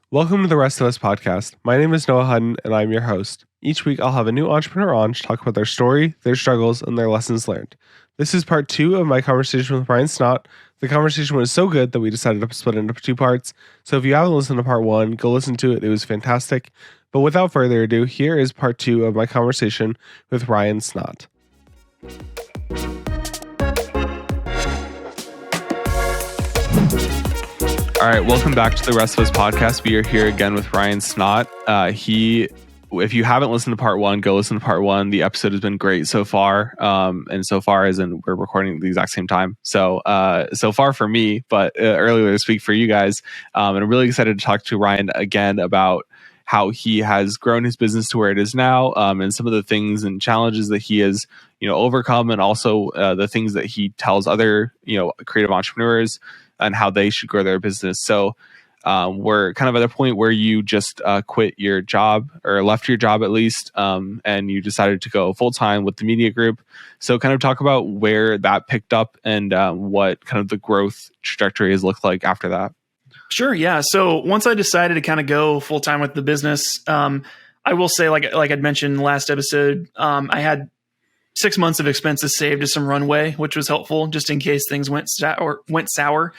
Welcome to the Rest of Us podcast. My name is Noah Hutton, and I'm your host. Each week, I'll have a new entrepreneur on to talk about their story, their struggles, and their lessons learned. This is part 2 of my conversation with Ryan Snaadt. The conversation was so good that we decided to split it into 2 parts. So if you haven't listened to part 1, go listen to it. It was fantastic. But without further ado, here is part 2 of my conversation with Ryan Snaadt. All right, welcome back to the Rest of Us podcast. We are here again with Ryan Snaadt. If you haven't listened to part 1, go listen to part 1. The episode has been great so far, and so far as in we're recording at the exact same time. So far for me, but earlier this week for you guys. And I'm really excited to talk to Ryan again about how he has grown his business to where it is now, and some of the things and challenges that he has, overcome, and also the things that he tells other, creative entrepreneurs and how they should grow their business. So we're kind of at a point where you just quit your job, or left your job at least, and you decided to go full-time with the media group. So kind of talk about where that picked up and what kind of the growth trajectory has looked like after that. Sure. Yeah. So once I decided to kind of go full-time with the business, I will say, like I'd mentioned in the last episode, I had 6 months of expenses saved as some runway, which was helpful just in case things went sour.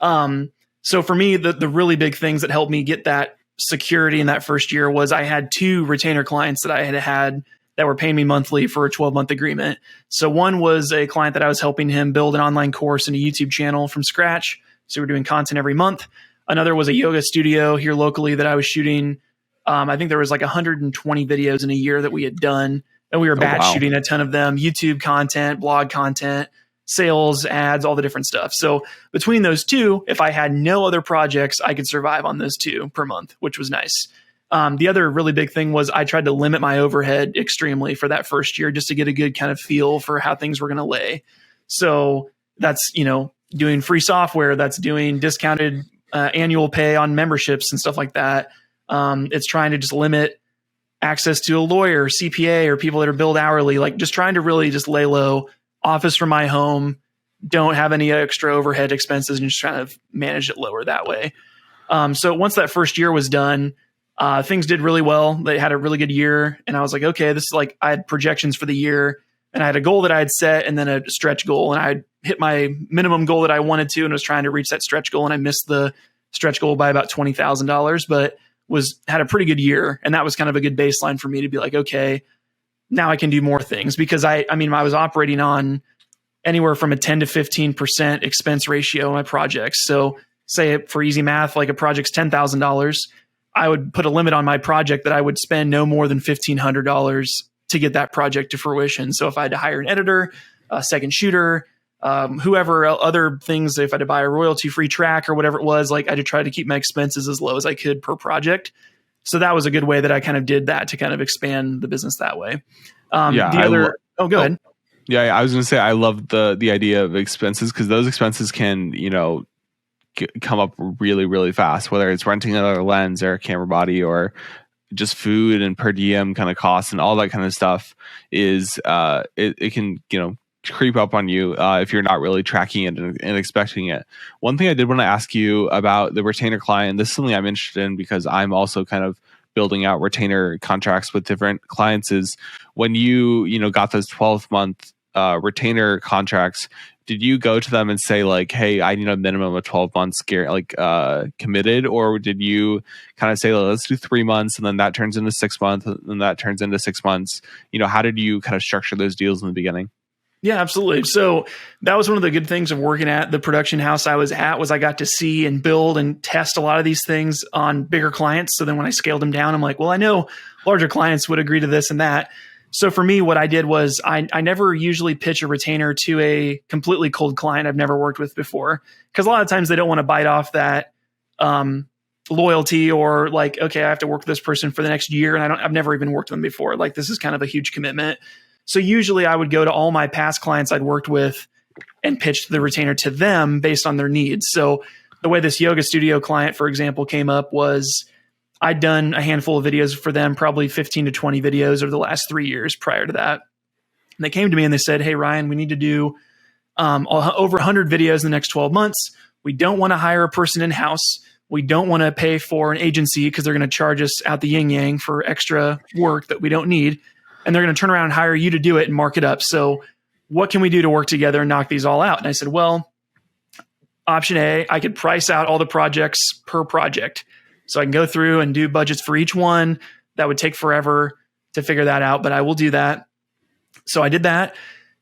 So for me, the really big things that helped me get that security in that first year was I had 2 retainer clients that I had that were paying me monthly for a 12-month agreement. So one was a client that I was helping him build an online course and a YouTube channel from scratch. So we're doing content every month. Another was a yoga studio here locally that I was shooting. I think there was like 120 videos in a year that we had done. And we were batch shooting a ton of them, YouTube content, blog content, sales, ads, all the different stuff. So between those 2, if I had no other projects, I could survive on those 2 per month, which was nice. The other really big thing was I tried to limit my overhead extremely for that first year just to get a good kind of feel for how things were going to lay. So that's, doing free software, that's doing discounted annual pay on memberships and stuff like that. It's trying to just limit access to a lawyer, CPA, or people that are billed hourly, like just trying to really just lay low, office from my home, don't have any extra overhead expenses, and just trying to manage it lower that way. So once that first year was done, things did really well. They had a really good year. And I was like, okay, this is like, I had projections for the year, and I had a goal that I had set and then a stretch goal. And I had hit my minimum goal that I wanted to, and was trying to reach that stretch goal. And I missed the stretch goal by about $20,000, but had a pretty good year. And that was kind of a good baseline for me to be like, okay, now I can do more things, because I was operating on anywhere from a 10 to 15% expense ratio on my projects. So say for easy math, like a project's $10,000, I would put a limit on my project that I would spend no more than $1,500 to get that project to fruition. So if I had to hire an editor, a second shooter, whoever, other things, if I had to buy a royalty-free track or whatever it was, like I had to try to keep my expenses as low as I could per project. So that was a good way that I kind of did that to kind of expand the business that way. Go ahead. Yeah, I was going to say, I love the idea of expenses, because those expenses can, come up really, really fast, whether it's renting another lens or a camera body or just food and per diem kind of costs and all that kind of stuff is, it can, creep up on you if you're not really tracking it and expecting it. One thing I did want to ask you about the retainer client, this is something I'm interested in because I'm also kind of building out retainer contracts with different clients, is when you got those 12-month retainer contracts, did you go to them and say like, hey, I need a minimum of 12 months committed, or did you kind of say, let's do 3 months and then that turns into 6 months and that turns into 6 months? How did you kind of structure those deals in the beginning? Yeah, absolutely. So that was one of the good things of working at the production house I was at, was I got to see and build and test a lot of these things on bigger clients. So then when I scaled them down, I'm like, well, I know larger clients would agree to this and that. So for me, what I did was I never usually pitch a retainer to a completely cold client I've never worked with before, because a lot of times they don't want to bite off that loyalty, or like, okay, I have to work with this person for the next year and I've never even worked with them before. Like, this is kind of a huge commitment. So usually I would go to all my past clients I'd worked with and pitch the retainer to them based on their needs. So the way this yoga studio client, for example, came up was I'd done a handful of videos for them, probably 15 to 20 videos over the last 3 years prior to that. And they came to me and they said, hey, Ryan, we need to do over 100 videos in the next 12 months. We don't want to hire a person in-house. We don't want to pay for an agency because they're going to charge us out the yin yang for extra work that we don't need. And they're going to turn around and hire you to do it and mark it up. So what can we do to work together and knock these all out? And I said, well, option A, I could price out all the projects per project. So I can go through and do budgets for each one. That would take forever to figure that out, but I will do that. So I did that.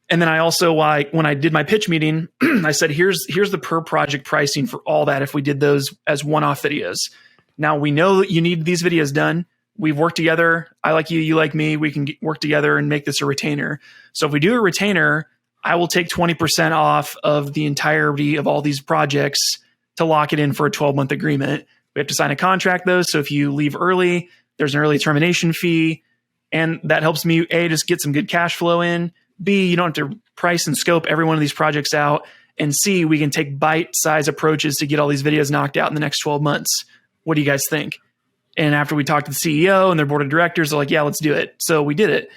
And then I also, when I did my pitch meeting, I said, here's the per project pricing for all that if we did those as one-off videos. Now we know that you need these videos done. We've worked together. I like you, you like me. We can work together and make this a retainer. So if we do a retainer, I will take 20% off of the entirety of all these projects to lock it in for a 12-month agreement. We have to sign a contract though. So if you leave early, there's an early termination fee. And that helps me, A, just get some good cash flow in. B, you don't have to price and scope every one of these projects out. And C, we can take bite-sized approaches to get all these videos knocked out in the next 12 months. What do you guys think? And after we talked to the CEO and their board of directors, they're like, yeah, let's do it. So we did it.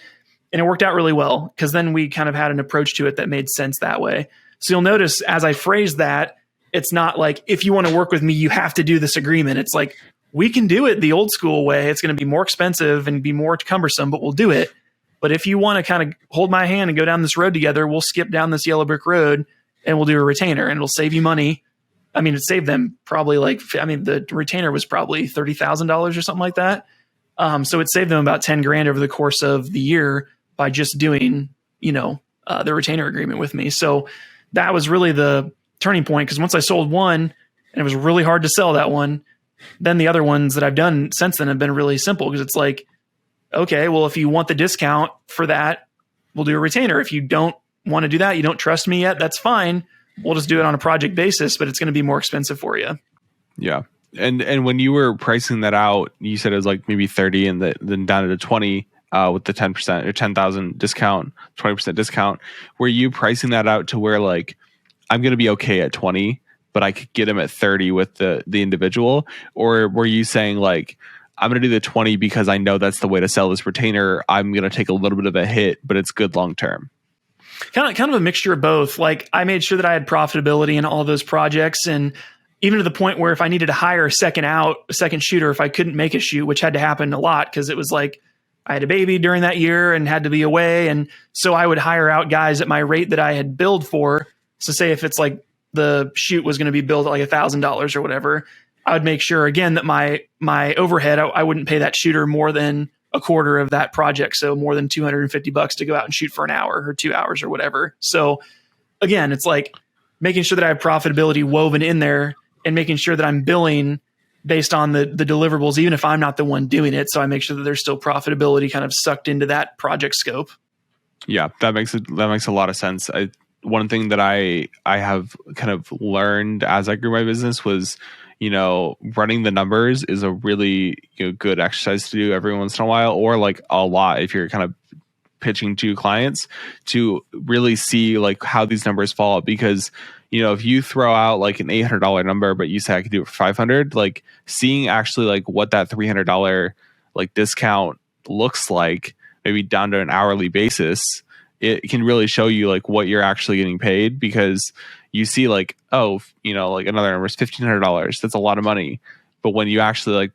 And it worked out really well because then we kind of had an approach to it that made sense that way. So you'll notice as I phrase that, it's not like, if you want to work with me, you have to do this agreement. It's like, we can do it the old school way. It's going to be more expensive and be more cumbersome, but we'll do it. But if you want to kind of hold my hand and go down this road together, we'll skip down this yellow brick road and we'll do a retainer and it'll save you money. I mean, it saved them probably the retainer was probably $30,000 or something like that. So it saved them about 10 grand over the course of the year by just doing, the retainer agreement with me. So that was really the turning point. Because once I sold one and it was really hard to sell that one, then the other ones that I've done since then have been really simple because it's like, okay, well, if you want the discount for that, we'll do a retainer. If you don't want to do that, you don't trust me yet, that's fine. We'll just do it on a project basis, but it's going to be more expensive for you. Yeah. And when you were pricing that out, you said it was like maybe 30 and then down to 20 with the 10% or 10,000 discount, 20% discount. Were you pricing that out to where like, I'm going to be okay at 20, but I could get them at 30 with the individual? Or were you saying like, I'm going to do the 20 because I know that's the way to sell this retainer. I'm going to take a little bit of a hit, but it's good long-term. Kind of a mixture of both. Like I made sure that I had profitability in all those projects. And even to the point where if I needed to hire a second shooter, if I couldn't make a shoot, which had to happen a lot because it was like I had a baby during that year and had to be away. And so I would hire out guys at my rate that I had billed for. So say if it's like the shoot was going to be billed at like $1,000 or whatever, I would make sure again that my overhead, I wouldn't pay that shooter more than a quarter of that project. So more than $250 to go out and shoot for an hour or 2 hours or whatever. So again, it's like making sure that I have profitability woven in there and making sure that I'm billing based on the deliverables, even if I'm not the one doing it. So I make sure that there's still profitability kind of sucked into that project scope. Yeah, that makes a lot of sense. One thing that I have kind of learned as I grew my business was, running the numbers is a really good exercise to do every once in a while, or like a lot if you're kind of pitching to clients to really see like how these numbers fall out. Because, if you throw out like an $800 number, but you say I could do it for 500, like seeing actually like what that $300 like discount looks like, maybe down to an hourly basis, it can really show you like what you're actually getting paid, because you see like, like another number is $1,500. That's a lot of money. But when you actually like,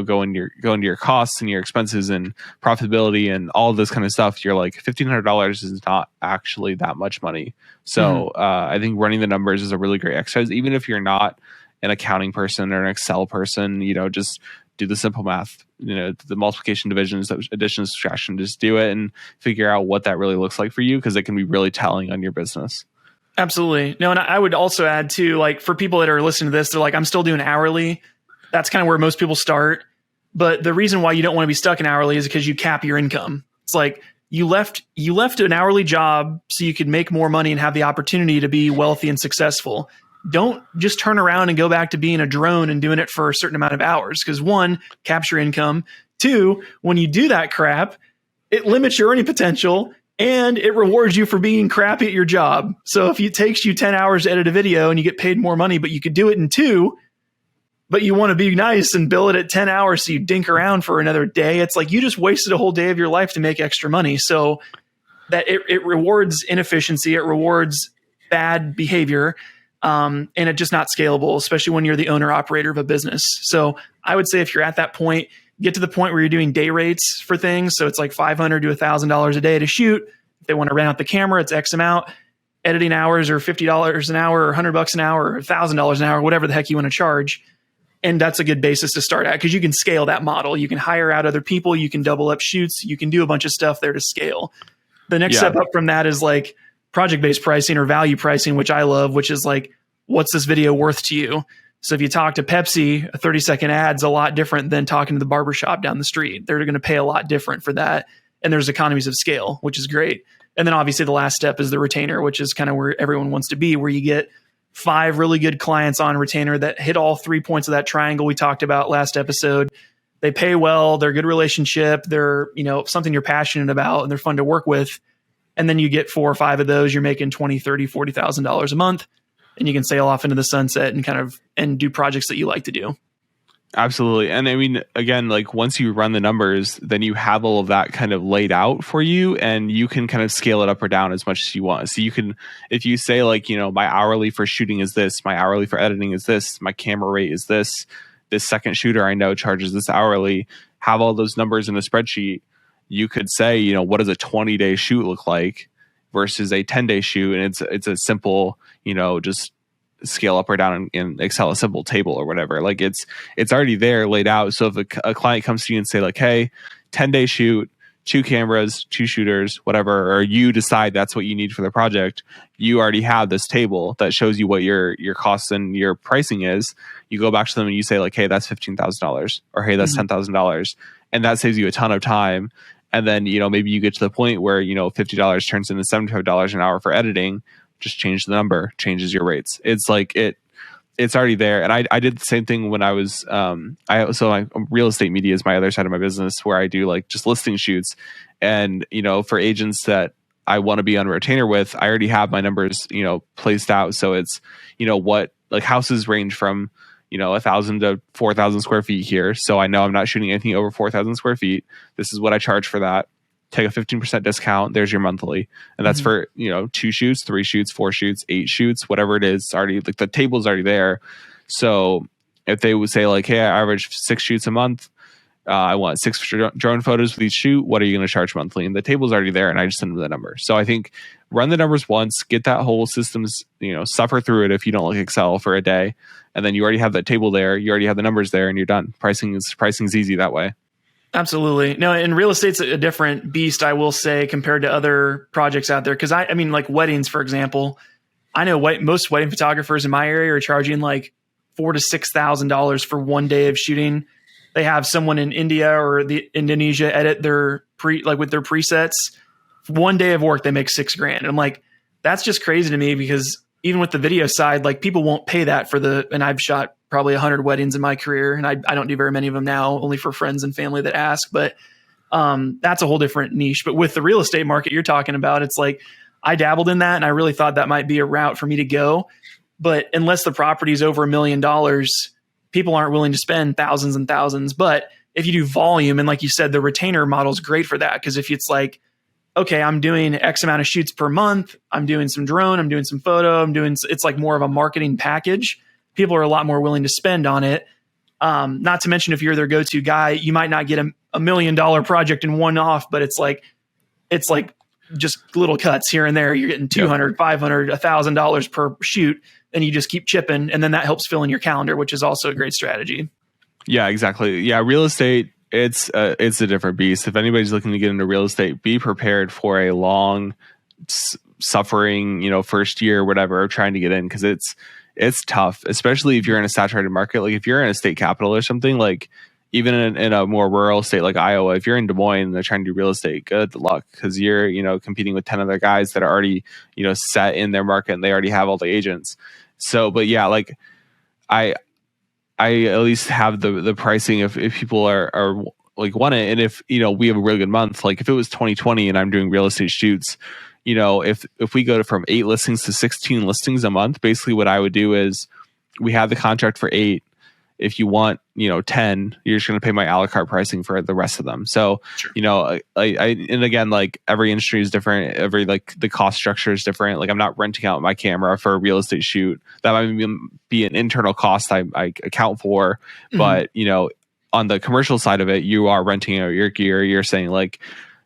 go into your costs and your expenses and profitability and all this kind of stuff, you're like $1,500 is not actually that much money. So I think running the numbers is a really great exercise. Even if you're not an accounting person or an Excel person, just do the simple math, the multiplication, divisions, addition, subtraction, just do it and figure out what that really looks like for you, because it can be really telling on your business. Absolutely. No, and I would also add too, like for people that are listening to this, they're like, I'm still doing hourly. That's kind of where most people start. But the reason why you don't want to be stuck in hourly is because you cap your income. It's like you left an hourly job so you could make more money and have the opportunity to be wealthy and successful. Don't just turn around and go back to being a drone and doing it for a certain amount of hours. Because one, caps your income. Two, when you do that crap, it limits your earning potential and it rewards you for being crappy at your job. So if it takes you 10 hours to edit a video and you get paid more money, but you could do it in 2, but you want to be nice and bill it at 10 hours so you dink around for another day, it's like you just wasted a whole day of your life to make extra money. So that it rewards inefficiency, it rewards bad behavior. And it's just not scalable, especially when you're the owner operator of a business. So I would say if you're at that point, get to the point where you're doing day rates for things. So it's like $500 to $1,000 a day to shoot. If they want to rent out the camera, it's X amount. Editing hours are $50 an hour or $100 an hour or $1,000 an hour, whatever the heck you want to charge. And that's a good basis to start at because you can scale that model. You can hire out other people. You can double up shoots. You can do a bunch of stuff there to scale. The next step up from that is like project-based pricing or value pricing, which I love, which is like, what's this video worth to you? So if you talk to Pepsi, a 30-second ad's a lot different than talking to the barbershop down the street. They're going to pay a lot different for that. And there's economies of scale, which is great. And then obviously the last step is the retainer, which is kind of where everyone wants to be, where you get 5 really good clients on retainer that hit all 3 points of that triangle we talked about last episode. They pay well, they're a good relationship, they're, something you're passionate about, and they're fun to work with. And then you get 4 or 5 of those, you're making $20,000, $30,000, $40,000 a month, and you can sail off into the sunset and do projects that you like to do. Absolutely. And I mean, again, like once you run the numbers, then you have all of that kind of laid out for you, and you can kind of scale it up or down as much as you want. So you can, if you say like, my hourly for shooting is this, my hourly for editing is this, my camera rate is this second shooter I know charges this hourly, have all those numbers in a spreadsheet. You could say, what does a 20-day shoot look like versus a 10-day shoot? And it's a simple, just scale up or down in Excel, a simple table or whatever. Like it's already there laid out. So if a client comes to you and say like, hey, 10-day shoot, 2 cameras, 2 shooters, whatever, or you decide that's what you need for the project, you already have this table that shows you what your costs and your pricing is. You go back to them and you say like, hey, that's $15,000 or hey, that's $10,000. And that saves you a ton of time. And then, maybe you get to the point where, $50 turns into $75 an hour for editing. Just change the number, changes your rates. It's like it's already there. And I did the same thing when I was my real estate media is my other side of my business, where I do like just listing shoots. And for agents that I want to be on retainer with, I already have my numbers placed out. So it's what like houses range from 1,000 to 4,000 square feet here. So I know I'm not shooting anything over 4,000 square feet. This is what I charge for that. Take a 15% discount. There's your monthly. And that's for, 2 shoots, 3 shoots, 4 shoots, 8 shoots, whatever it is. It's already like the table's already there. So if they would say like, hey, I average 6 shoots a month. I want 6 drone photos with each shoot. What are you going to charge monthly? And the table's already there. And I just send them the number. So I think run the numbers once, get that whole systems, suffer through it if you don't like Excel for a day. And then you already have that table there. You already have the numbers there and you're done. Pricing's easy that way. Absolutely. No, and real estate's a different beast, I will say, compared to other projects out there. Because I mean, like weddings, for example, I know most wedding photographers in my area are charging like $4,000 to $6,000 for one day of shooting. They have someone in India or Indonesia edit their with their presets. One day of work, they make $6,000. And I'm like, that's just crazy to me because even with the video side, like people won't pay that and I've shot probably 100 weddings in my career, and I don't do very many of them now, only for friends and family that ask. But that's a whole different niche. But with the real estate market you're talking about, it's like I dabbled in that, and I really thought that might be a route for me to go. But unless the property is over $1 million, people aren't willing to spend thousands and thousands. But if you do volume, and like you said, the retainer model is great for that, because if it's like, okay, I'm doing X amount of shoots per month, I'm doing some drone, I'm doing some photo, it's like more of a marketing package. People are a lot more willing to spend on it. Not to mention if you're their go-to guy, you might not get a $1 million project in one off, but it's like just little cuts here and there. You're getting $200, $500, $1,000 per shoot, and you just keep chipping. And then that helps fill in your calendar, which is also a great strategy. Yeah, exactly. Yeah. Real estate, it's a different beast. If anybody's looking to get into real estate, be prepared for a long suffering, first year, whatever, trying to get in. Cause it's tough, especially if you're in a saturated market. Like if you're in a state capital or something, like even in a more rural state like Iowa, if you're in Des Moines and they're trying to do real estate, good luck, because you're competing with 10 other guys that are already set in their market and they already have all the agents. So, but yeah, like I at least have the pricing if people are like want it, and if we have a really good month, like if it was 2020 and I'm doing real estate shoots. If we go from 8 listings to 16 listings a month, basically what I would do is we have the contract for 8. if you want, 10, you're just going to pay my a la carte pricing for the rest of them. So, Sure. And again, like every industry is different. Every, like the cost structure is different. Like I'm not renting out my camera for a real estate shoot. That might be an internal cost I account for. But, on the commercial side of it, you are renting out your gear. You're saying like,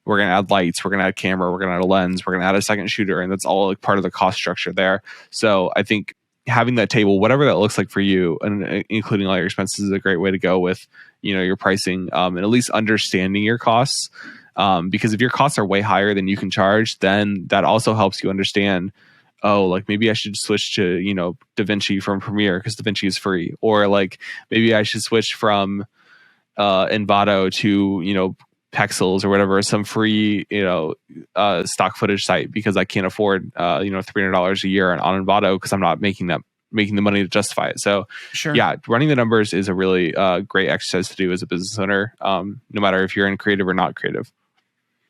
we're going to add lights, we're going to add camera, we're going to add a lens, we're going to add a second shooter. And that's all like part of the cost structure there. So I think having that table, whatever that looks like for you, and including all your expenses, is a great way to go with, your pricing, and at least understanding your costs. Because if your costs are way higher than you can charge, then that also helps you understand, oh, like maybe I should switch to, DaVinci from Premiere because DaVinci is free. Or like maybe I should switch from Envato to, Pexels or whatever, some free, stock footage site because I can't afford, $300 a year on Envato because I'm not making the money to justify it. So Sure. Yeah, running the numbers is a really great exercise to do as a business owner, no matter if you're in creative or not creative.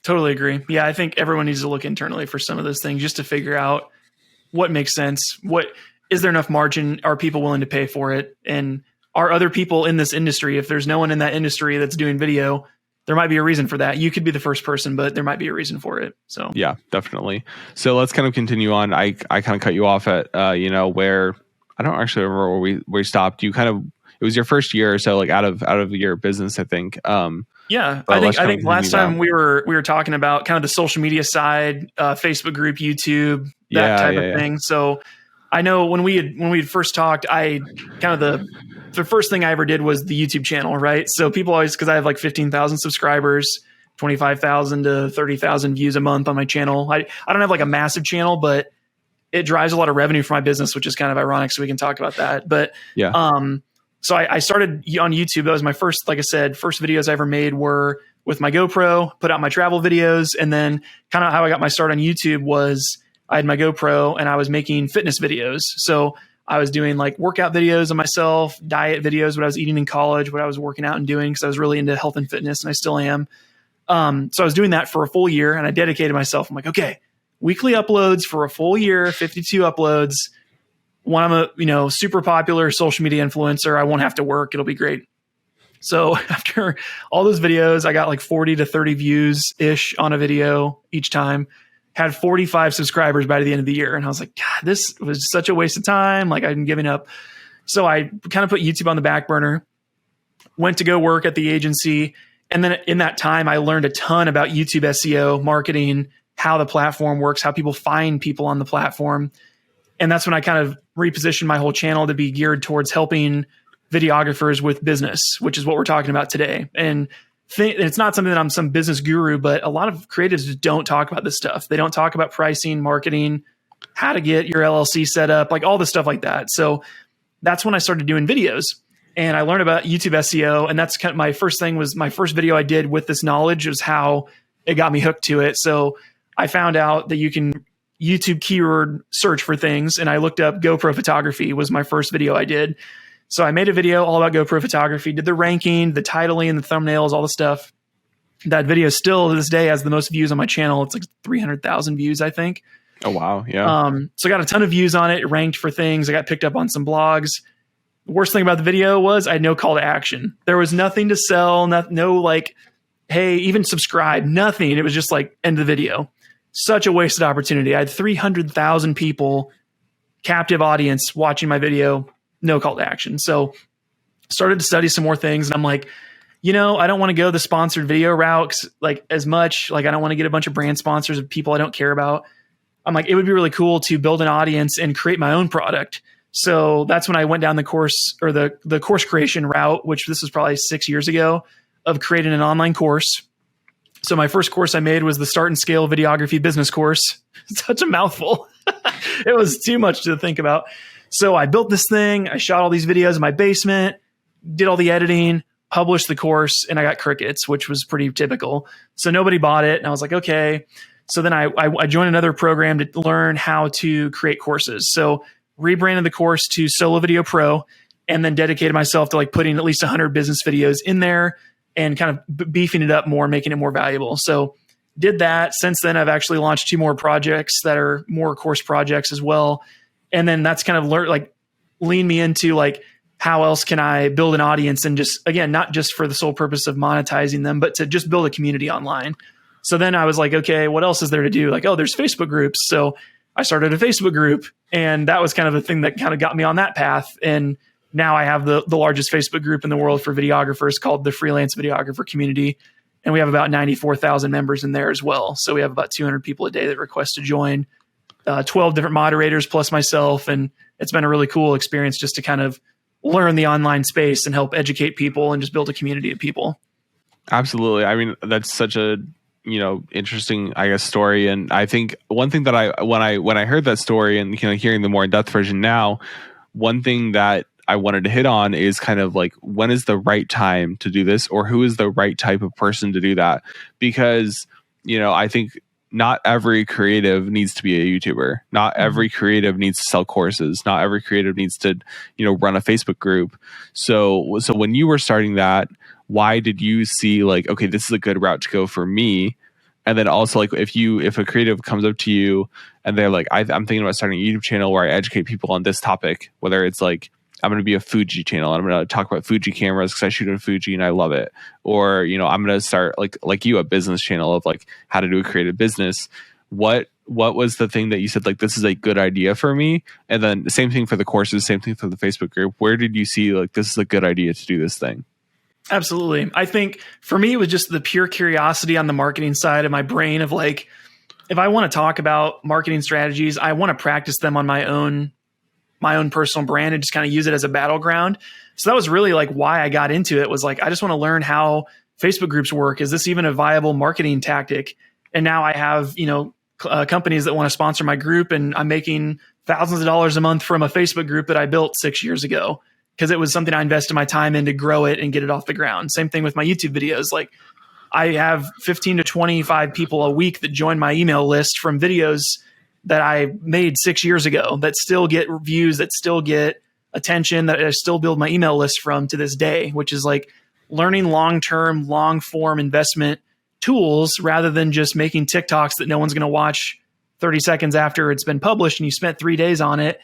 Totally agree. Yeah, I think everyone needs to look internally for some of those things just to figure out what makes sense. What is there enough margin? Are people willing to pay for it? And are other people in this industry? If there's no one in that industry that's doing video, there might be a reason for that. You could be the first person, but there might be a reason for it. So yeah, definitely. So let's kind of continue on. I kind of cut you off at where I don't actually remember where we stopped. It was your first year or so, like out of your business, I think. Yeah, I think last time we were talking about kind of the social media side, Facebook group, YouTube, that type of thing. So I know when we had first talked, I kind of the first thing I ever did was the YouTube channel, right? So people always, because I have like 15,000 subscribers, 25,000 to 30,000 views a month on my channel. I don't have like a massive channel, but it drives a lot of revenue for my business, which is kind of ironic. So we can talk about that. But so I started on YouTube. That was my first, like I said, first videos I ever made were with my GoPro, put out my travel videos. And then kind of how I got my start on YouTube was I had my GoPro and I was making fitness videos. So I was doing like workout videos of myself, diet videos, what I was eating in college, what I was working out and doing, because I was really into health and fitness, and I still am. So I was doing that for a full year, and I dedicated myself. I'm like, okay, weekly uploads for a full year, 52 uploads. When I'm a super popular social media influencer, I won't have to work. It'll be great. So after all those videos, I got like 40 to 30 views ish on a video each time. Had 45 subscribers by the end of the year. And I was like, God, this was such a waste of time. Like I'm giving up. So I kind of put YouTube on the back burner, went to go work at the agency. And then in that time, I learned a ton about YouTube SEO, marketing, how the platform works, how people find people on the platform. And that's when I kind of repositioned my whole channel to be geared towards helping videographers with business, which is what we're talking about today. And it's not something that I'm some business guru, but a lot of creatives just don't talk about this stuff. They don't talk about pricing, marketing, how to get your LLC set up, like all the stuff like that. So that's when I started doing videos, and I learned about YouTube SEO. And that's kind of my first thing. Was my first video I did with this knowledge was how it got me hooked to it. So I found out that you can YouTube keyword search for things, and I looked up GoPro photography was my first video I did. So I made a video all about GoPro photography, did the ranking, the titling, the thumbnails, all the stuff. That video still to this day has the most views on my channel. It's like 300,000 views, I think. Oh, wow. Yeah. So I got a ton of views on it. It ranked for things. I got picked up on some blogs. The worst thing about the video was I had no call to action. There was nothing to sell, no like, hey, even subscribe, nothing. It was just like end of the video. Such a wasted opportunity. I had 300,000 people, captive audience watching my video. No call to action. So started to study some more things, and I'm like, I don't want to go the sponsored video route, like as much, like I don't want to get a bunch of brand sponsors of people I don't care about. I'm like, it would be really cool to build an audience and create my own product. So that's when I went down the course or the course creation route, which this was probably 6 years ago, of creating an online course. So my first course I made was the Start and Scale Videography Business Course. Such a mouthful. It was too much to think about. So I built this thing. I shot all these videos in my basement, did all the editing, published the course, and I got crickets, which was pretty typical. So nobody bought it. And I was like, okay. So then I joined another program to learn how to create courses. So rebranded the course to Solo Video Pro, and then dedicated myself to like putting at least 100 business videos in there and kind of beefing it up more, making it more valuable. So did that. Since then, I've actually launched 2 more projects that are more course projects as well. And then that's kind of leaned me into like how else can I build an audience, and just, again, not just for the sole purpose of monetizing them, but to just build a community online. So then I was like, okay, what else is there to do? Like, oh, there's Facebook groups. So I started a Facebook group, and that was kind of the thing that kind of got me on that path. And now I have the largest Facebook group in the world for videographers called the Freelance Videographer Community. And we have about 94,000 members in there as well. So we have about 200 people a day that request to join, 12 different moderators plus myself. And it's been a really cool experience just to kind of learn the online space and help educate people and just build a community of people. Absolutely. I mean, that's such a, interesting, I guess, story. And I think one thing that when I heard that story and, hearing the more in-depth version now, one thing that I wanted to hit on is kind of like, when is the right time to do this, or who is the right type of person to do that? Because, I think not every creative needs to be a YouTuber. Not every creative needs to sell courses. Not every creative needs to, run a Facebook group. So when you were starting that, why did you see like, okay, this is a good route to go for me? And then also, like, if a creative comes up to you and they're like, I'm thinking about starting a YouTube channel where I educate people on this topic, whether it's like, I'm going to be a Fuji channel and I'm going to talk about Fuji cameras because I shoot in Fuji and I love it. Or, I'm going to start like you, a business channel of like how to do a creative business. What was the thing that you said, like, this is a good idea for me? And then the same thing for the courses, same thing for the Facebook group. Where did you see like, this is a good idea to do this thing? Absolutely. I think for me, it was just the pure curiosity on the marketing side of my brain of like, if I want to talk about marketing strategies, I want to practice them on my own personal brand and just kind of use it as a battleground. So that was really like why I got into it, was like, I just want to learn how Facebook groups work. Is this even a viable marketing tactic? And now I have, companies that want to sponsor my group, and I'm making thousands of dollars a month from a Facebook group that I built 6 years ago, because it was something I invested my time in to grow it and get it off the ground. Same thing with my YouTube videos. Like, I have 15 to 25 people a week that join my email list from videos that I made 6 years ago that still get views, that still get attention, that I still build my email list from to this day, which is like learning long-term, long-form investment tools rather than just making TikToks that no one's going to watch 30 seconds after it's been published and you spent 3 days on it.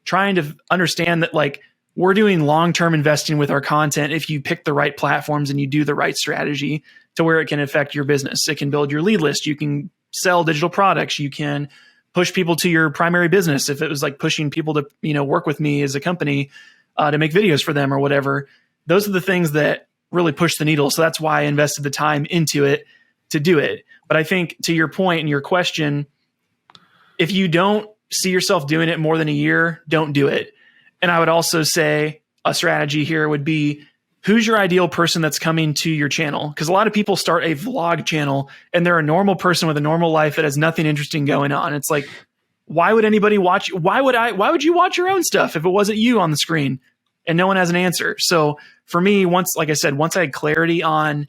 Trying to understand that like we're doing long-term investing with our content if you pick the right platforms and you do the right strategy to where it can affect your business. It can build your lead list. You can sell digital products. You can push people to your primary business. If it was like pushing people to, work with me as a company to make videos for them or whatever, those are the things that really push the needle. So that's why I invested the time into it to do it. But I think to your point and your question, if you don't see yourself doing it more than a year, don't do it. And I would also say a strategy here would be, who's your ideal person that's coming to your channel? Because a lot of people start a vlog channel and they're a normal person with a normal life that has nothing interesting going on. It's like, why would anybody watch? Why would you watch your own stuff if it wasn't you on the screen? And no one has an answer. So for me, once I had clarity on,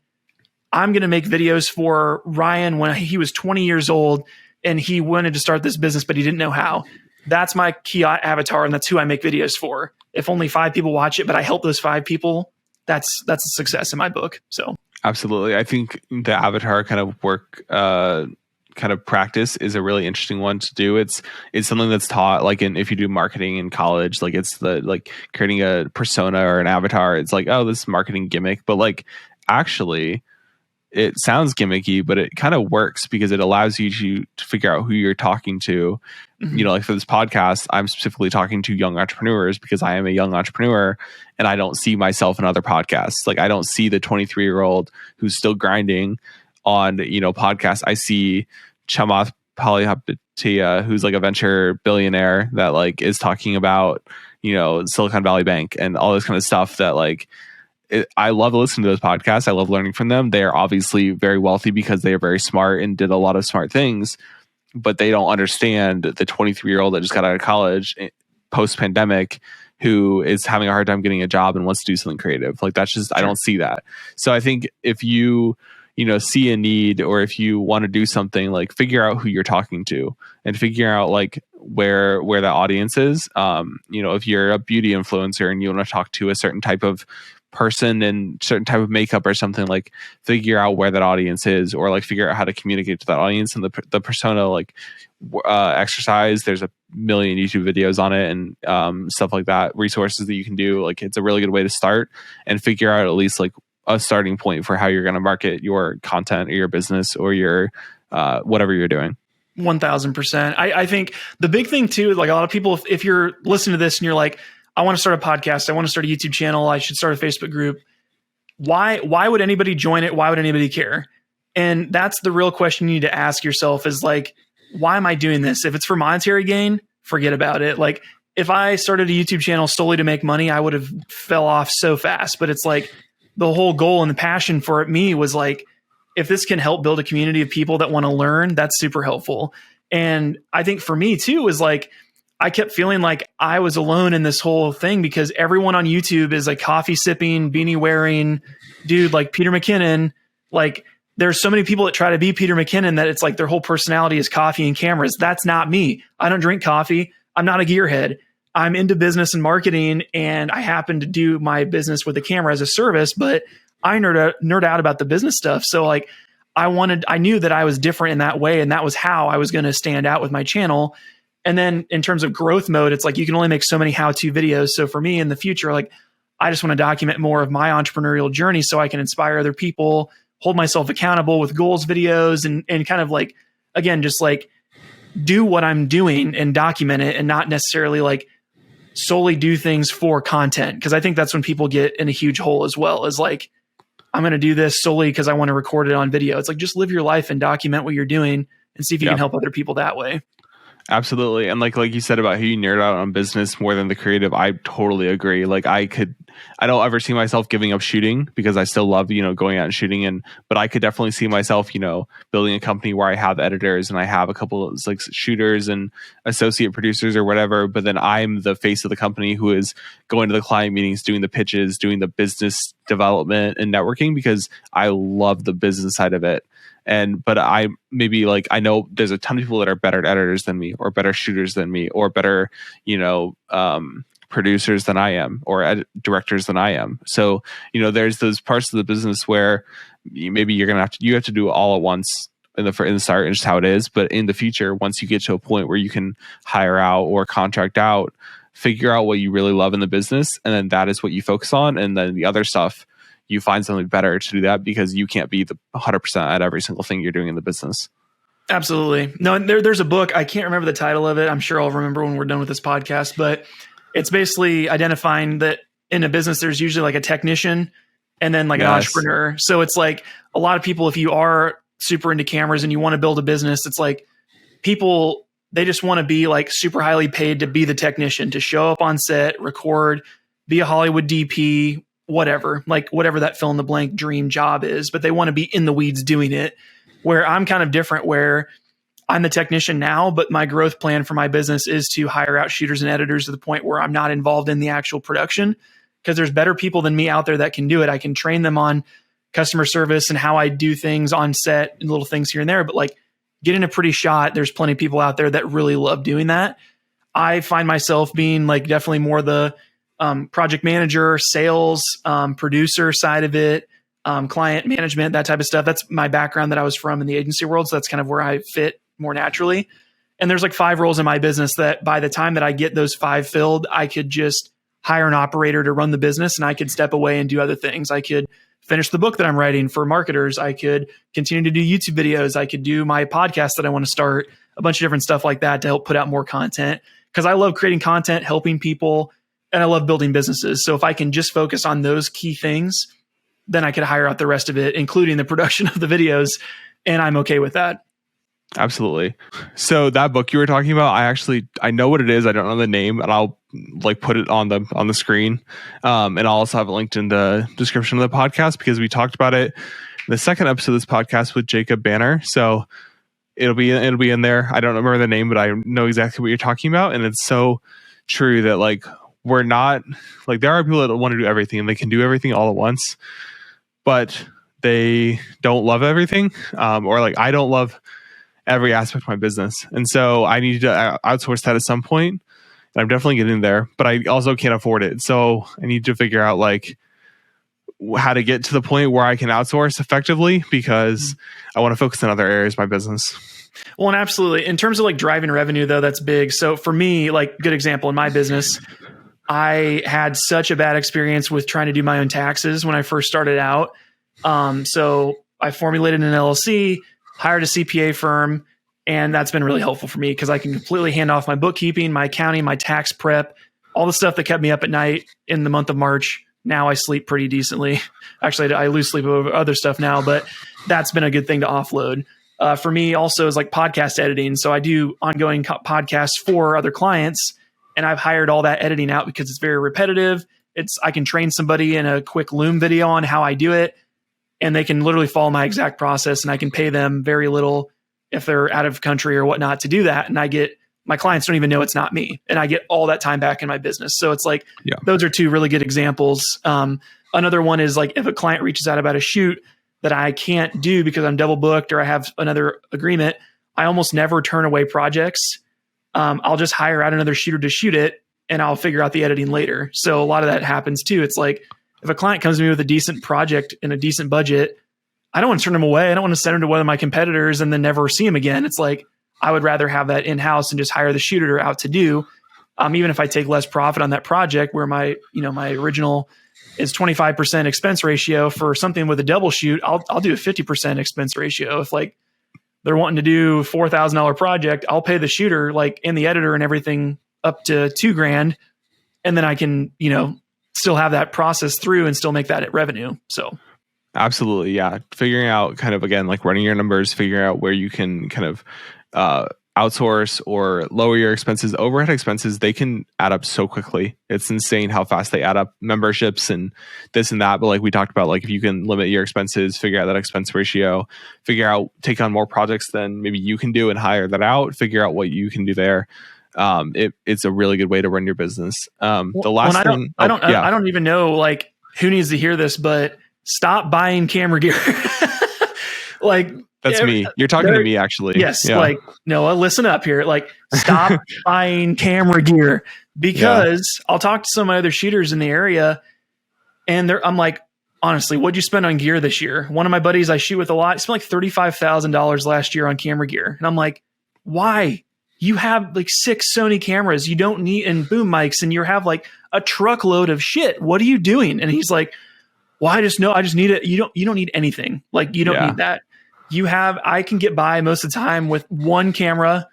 I'm going to make videos for Ryan when he was 20 years old and he wanted to start this business, but he didn't know how. That's my key avatar, and that's who I make videos for. If only 5 people watch it, but I help those 5 people, that's a success in my book. So absolutely. I think the avatar kind of work, kind of practice is a really interesting one to do. It's something that's taught like if you do marketing in college, like it's like creating a persona or an avatar. It's like, oh, this is marketing gimmick, but like actually it sounds gimmicky, but it kind of works because it allows you to figure out who you're talking to. Mm-hmm. Like for this podcast, I'm specifically talking to young entrepreneurs because I am a young entrepreneur and I don't see myself in other podcasts. Like I don't see the 23-year-old who's still grinding on, podcasts. I see Chamath Palihapitiya, who's like a venture billionaire that like is talking about, Silicon Valley Bank and all this kind of stuff that like, I love listening to those podcasts. I love learning from them. They are obviously very wealthy because they are very smart and did a lot of smart things, but they don't understand the 23-year-old that just got out of college post-pandemic who is having a hard time getting a job and wants to do something creative. Like that's just, sure. I don't see that. So I think if you see a need or if you want to do something, like figure out who you're talking to and figure out like where the audience is. If you're a beauty influencer and you want to talk to a certain type of person in certain type of makeup or something, like figure out where that audience is, or like figure out how to communicate to that audience and the persona, like exercise. There's a million YouTube videos on it and stuff like that, resources that you can do. Like it's a really good way to start and figure out at least like a starting point for how you're going to market your content or your business or your whatever you're doing. 1000%. I think the big thing too, like a lot of people, if you're listening to this and you're like, I want to start a podcast, I want to start a YouTube channel, I should start a Facebook group. Why would anybody join it? Why would anybody care? And that's the real question you need to ask yourself is like, why am I doing this? If it's for monetary gain, forget about it. Like if I started a YouTube channel solely to make money, I would have fell off so fast. But it's like the whole goal and the passion for me was like, if this can help build a community of people that want to learn, that's super helpful. And I think for me too, is like, I kept feeling like I was alone in this whole thing because everyone on YouTube is like coffee sipping, beanie wearing dude, like Peter McKinnon. Like there's so many people that try to be Peter McKinnon that it's like their whole personality is coffee and cameras. That's not me. I don't drink coffee. I'm not a gearhead. I'm into business and marketing, and I happen to do my business with a camera as a service, but I nerd out about the business stuff. So like I knew that I was different in that way, and that was how I was going to stand out with my channel. And then in terms of growth mode, it's like you can only make so many how-to videos. So for me in the future, like I just want to document more of my entrepreneurial journey so I can inspire other people, hold myself accountable with goals videos, and kind of like, again, just like do what I'm doing and document it, and not necessarily like solely do things for content. Cause I think that's when people get in a huge hole as well, is like, I'm going to do this solely because I want to record it on video. It's like, just live your life and document what you're doing and see if you can help other people that way. Absolutely. And like you said about how you nerd out on business more than the creative, I totally agree. Like I don't ever see myself giving up shooting because I still love, going out and shooting. But I could definitely see myself, building a company where I have editors and I have a couple of like shooters and associate producers or whatever. But then I'm the face of the company who is going to the client meetings, doing the pitches, doing the business development and networking because I love the business side of it. But I know there's a ton of people that are better editors than me, or better shooters than me, or better, producers than I am, or directors than I am. So, there's those parts of the business where maybe you have to do it all at once in the start, and just how it is. But in the future, once you get to a point where you can hire out or contract out, figure out what you really love in the business, and then that is what you focus on, and then the other stuff, you find something better to do that because you can't be the 100% at every single thing you're doing in the business. Absolutely. No, and there's a book. I can't remember the title of it. I'm sure I'll remember when we're done with this podcast, but it's basically identifying that in a business, there's usually like a technician and then like an entrepreneur. So it's like a lot of people, if you are super into cameras and you want to build a business, it's like people, they just want to be like super highly paid to be the technician, to show up on set, record, be a Hollywood DP, whatever that fill in the blank dream job is, but they want to be in the weeds doing it. Where I'm kind of different, where I'm the technician now, but my growth plan for my business is to hire out shooters and editors to the point where I'm not involved in the actual production, because there's better people than me out there that can do it. I can train them on customer service and how I do things on set and little things here and there, but like getting a pretty shot, there's plenty of people out there that really love doing that. I find myself being like definitely more the project manager, sales, producer side of it, client management, that type of stuff. That's my background that I was from in the agency world. So that's kind of where I fit more naturally. And there's like 5 roles in my business that by the time that I get those 5 filled, I could just hire an operator to run the business and I could step away and do other things. I could finish the book that I'm writing for marketers. I could continue to do YouTube videos. I could do my podcast that I want to start, a bunch of different stuff like that to help put out more content, because I love creating content, helping people, and I love building businesses. So if I can just focus on those key things, then I could hire out the rest of it, including the production of the videos. And I'm okay with that. Absolutely. So that book you were talking about, I know what it is. I don't know the name, and I'll like put it on the screen. And I'll also have it linked in the description of the podcast, because we talked about it in the second episode of this podcast with Jacob Banner. So it'll be in there. I don't remember the name, but I know exactly what you're talking about. And it's so true that like, we're not like, there are people that want to do everything and they can do everything all at once, but they don't love everything. Or like, I don't love every aspect of my business. And so I need to outsource that at some point. And I'm definitely getting there, but I also can't afford it. So I need to figure out like, how to get to the point where I can outsource effectively, because I want to focus on other areas of my business. Well, and absolutely. In terms of like driving revenue, though, that's big. So for me, like good example in my business, I had such a bad experience with trying to do my own taxes when I first started out. So I formulated an LLC, hired a CPA firm, and that's been really helpful for me because I can completely hand off my bookkeeping, my accounting, my tax prep, all the stuff that kept me up at night in the month of March. Now I sleep pretty decently. Actually, I lose sleep over other stuff now, but that's been a good thing to offload. For me also is like podcast editing. So I do ongoing podcasts for other clients, and I've hired all that editing out because it's very repetitive. I can train somebody in a quick Loom video on how I do it, and they can literally follow my exact process, and I can pay them very little if they're out of country or whatnot to do that. And my clients don't even know it's not me, and I get all that time back in my business. So it's like, those are two really good examples. Another one is like if a client reaches out about a shoot that I can't do because I'm double booked or I have another agreement, I almost never turn away projects. I'll just hire out another shooter to shoot it, and I'll figure out the editing later. So a lot of that happens too. It's like if a client comes to me with a decent project and a decent budget, I don't want to turn them away. I don't want to send them to one of my competitors and then never see them again. It's like, I would rather have that in-house and just hire the shooter out to do, even if I take less profit on that project where my original is 25% expense ratio. For something with a double shoot, I'll do a 50% expense ratio. If like they're wanting to do $4,000 project, I'll pay the shooter like in the editor and everything up to $2,000. And then I can, still have that process through and still make that revenue. So. Absolutely. Yeah. Figuring out kind of, again, like running your numbers, figuring out where you can kind of outsource or lower your expenses. Overhead expenses, they can add up so quickly. It's insane how fast they add up. Memberships and this and that. But like we talked about, like if you can limit your expenses, figure out that expense ratio, take on more projects than maybe you can do and hire that out, figure out what you can do there. It's a really good way to run your business. The last thing, I don't even know like who needs to hear this, but stop buying camera gear. Like that's me. You're talking to me, actually. Yes. Yeah. Like Noah, listen up here. Like stop buying camera gear, because I'll talk to some of my other shooters in the area, and I'm like, honestly, what'd you spend on gear this year? One of my buddies I shoot with a lot spent like $35,000 last year on camera gear. And I'm like, why? You have like 6 Sony cameras you don't need, and boom mics, and you have like a truckload of shit. What are you doing? And he's like, well, I just need it. You don't need anything. Like you don't need that. I can get by most of the time with one camera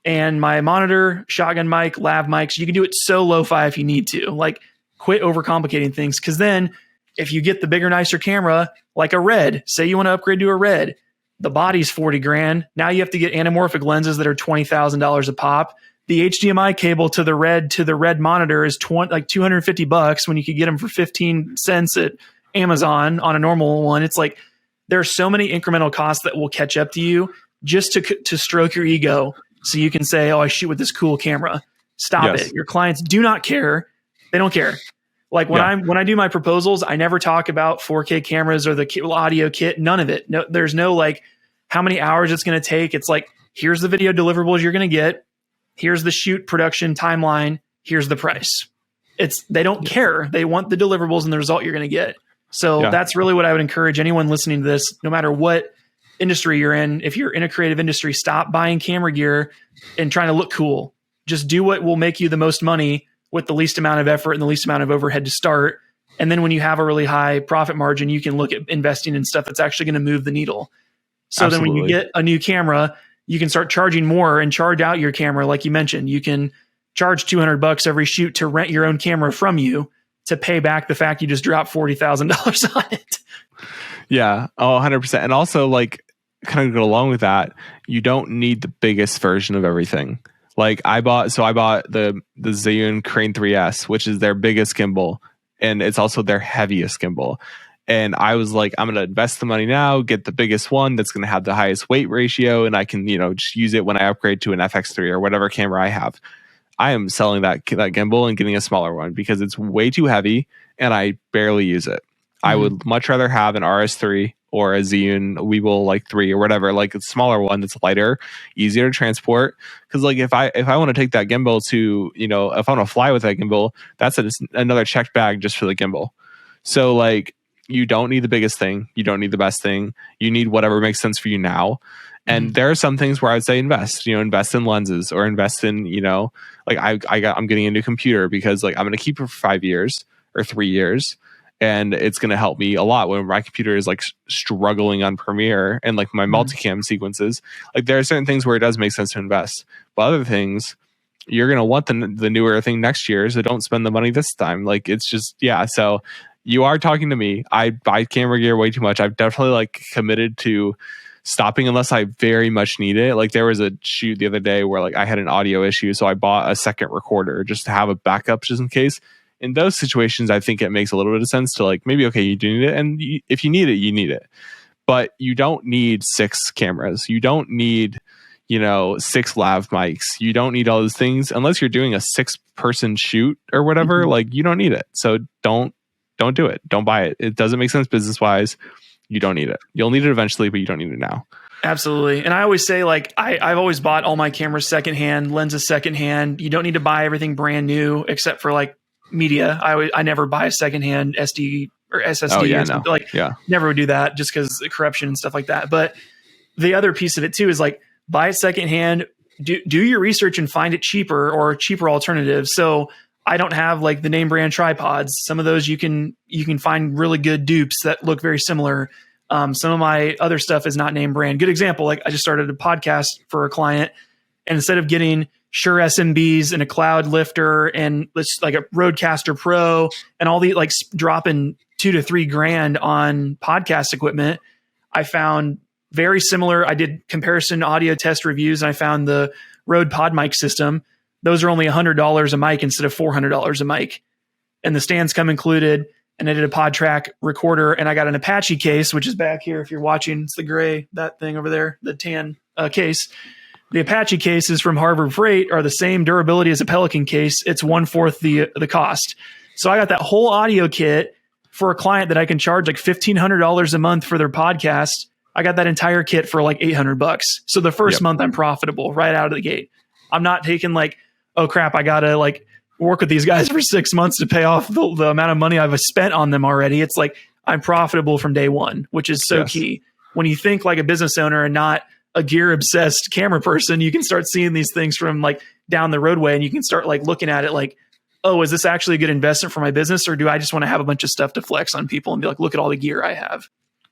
and my monitor, shotgun mic, lav mics. You can do it so lo-fi if you need to. Like quit overcomplicating things. Cause then if you get the bigger, nicer camera, like a Red, say you want to upgrade to a Red, the body's $40,000. Now you have to get anamorphic lenses that are $20,000 a pop. The HDMI cable to the Red monitor is like $250 when you could get them for 15 cents at Amazon on a normal one. It's like there are so many incremental costs that will catch up to you just to stroke your ego, so you can say, "Oh, I shoot with this cool camera." Stop it. Your clients do not care. They don't care. Like when I do my proposals, I never talk about 4K cameras or the audio kit. None of it. No, there's no like how many hours it's going to take. It's like, here's the video deliverables you're going to get. Here's the shoot production timeline. Here's the price. They don't care. They want the deliverables and the result you're going to get. So that's really what I would encourage anyone listening to this, no matter what industry you're in. If you're in a creative industry, stop buying camera gear and trying to look cool. Just do what will make you the most money with the least amount of effort and the least amount of overhead to start. And then when you have a really high profit margin, you can look at investing in stuff that's actually going to move the needle. So then when you get a new camera, you can start charging more and charge out your camera. Like you mentioned, you can charge $200 every shoot to rent your own camera from you to pay back the fact you just dropped $40,000 on it. Yeah. Oh, 100%. And also like kind of go along with that, you don't need the biggest version of everything. Like I bought the Zhiyun Crane 3S, which is their biggest gimbal, and it's also their heaviest gimbal. And I was like, I'm going to invest the money now, get the biggest one that's going to have the highest weight ratio, and I can, just use it when I upgrade to an FX3 or whatever camera I have. I am selling that gimbal and getting a smaller one because it's way too heavy and I barely use it. Mm-hmm. I would much rather have an RS3 or a Zhiyun Weeble like 3 or whatever, like a smaller one that's lighter, easier to transport. Because like if I want to take that gimbal to, if I want to fly with that gimbal, that's another checked bag just for the gimbal. So like you don't need the biggest thing. You don't need the best thing. You need whatever makes sense for you now. And there are some things where I'd say invest in lenses, or invest in, like I'm getting a new computer because like I'm going to keep it for 5 years or 3 years. And it's going to help me a lot when my computer is like struggling on Premiere and like my multicam sequences. Like there are certain things where it does make sense to invest, but other things you're going to want the newer thing next year. So don't spend the money this time. Like it's just, yeah. So you are talking to me. I buy camera gear way too much. I've definitely like committed to stopping unless I very much need it. Like there was a shoot the other day where like I had an audio issue. So I bought a second recorder just to have a backup just in case. In those situations, I think it makes a little bit of sense to like, maybe, okay, you do need it. And if you need it, you need it. But you don't need 6 cameras. You don't need, 6 lav mics. You don't need all those things unless you're doing a 6-person shoot or whatever. Like you don't need it. So don't do it. Don't buy it. It doesn't make sense business-wise. You don't need it. You'll need it eventually, but you don't need it now. Absolutely. And I always say, like, I've always bought all my cameras secondhand, lenses secondhand. You don't need to buy everything brand new except for like media. I never buy a secondhand SD or SSD or something. Never would do that just because of corruption and stuff like that. But the other piece of it too is like, buy it secondhand, do your research and find it cheaper or cheaper alternatives. So I don't have like the name brand tripods. Some of those you can find really good dupes that look very similar. Some of my other stuff is not name brand. Good example, like I just started a podcast for a client, and instead of getting Shure SMBs and a cloud lifter and like a Rodecaster Pro and all the like dropping $2,000 to $3,000 on podcast equipment, I found very similar. I did comparison audio test reviews and I found the Rode Pod mic system. Those are only $100 a mic instead of $400 a mic. And the stands come included. And I did a PodTrack recorder, and I got an Apache case, which is back here. If you're watching, it's the gray, that thing over there, the tan case. The Apache cases from Harbor Freight are the same durability as a Pelican case. It's 1/4 the cost. So I got that whole audio kit for a client that I can charge like $1,500 a month for their podcast. I got that entire kit for like $800. So the first month I'm profitable right out of the gate. I'm not taking like, oh crap, I gotta like work with these guys for 6 months to pay off the amount of money I've spent on them already. It's like I'm profitable from day one, which is so key. When you think like a business owner and not a gear obsessed camera person, you can start seeing these things from like down the roadway, and you can start like looking at it like, oh, is this actually a good investment for my business? Or do I just want to have a bunch of stuff to flex on people and be like, look at all the gear I have?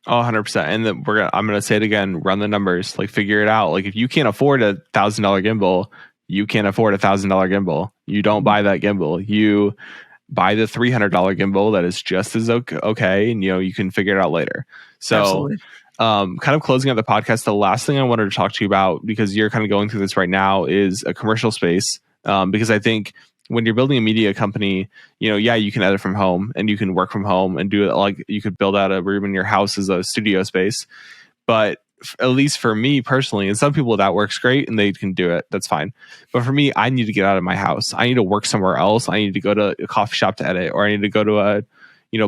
Oh, 100%. And then I'm going to say it again, run the numbers, like figure it out. Like if you can't afford $1,000 gimbal, you can't afford $1,000 gimbal. You don't buy that gimbal. You buy the $300 gimbal that is just as okay. And, you can figure it out later. So kind of closing out the podcast, the last thing I wanted to talk to you about, because you're kind of going through this right now, is a commercial space. Because I think when you're building a media company, you can edit from home and you can work from home and do it. Like you could build out a room in your house as a studio space. But at least for me personally, and some people that works great and they can do it, that's fine. But for me, I need to get out of my house. I need to work somewhere else. I need to go to a coffee shop to edit, or I need to go to a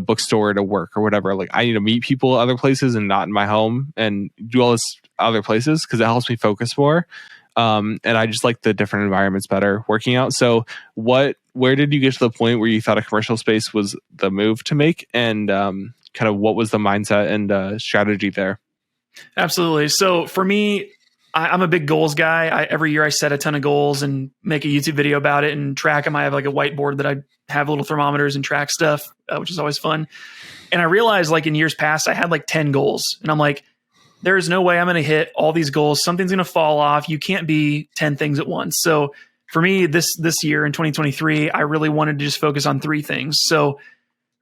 bookstore to work or whatever. Like I need to meet people other places and not in my home, and do all this other places because it helps me focus more. And I just like the different environments better working out. So where did you get to the point where you thought a commercial space was the move to make, and kind of what was the mindset and strategy there? Absolutely. So for me, I'm a big goals guy. Every year I set a ton of goals and make a YouTube video about it and track them. I have like a whiteboard that I have little thermometers and track stuff, which is always fun. And I realized like in years past, I had like 10 goals, and I'm like, there is no way I'm going to hit all these goals. Something's going to fall off. You can't be 10 things at once. So for me, this year in 2023, I really wanted to just focus on 3 things. So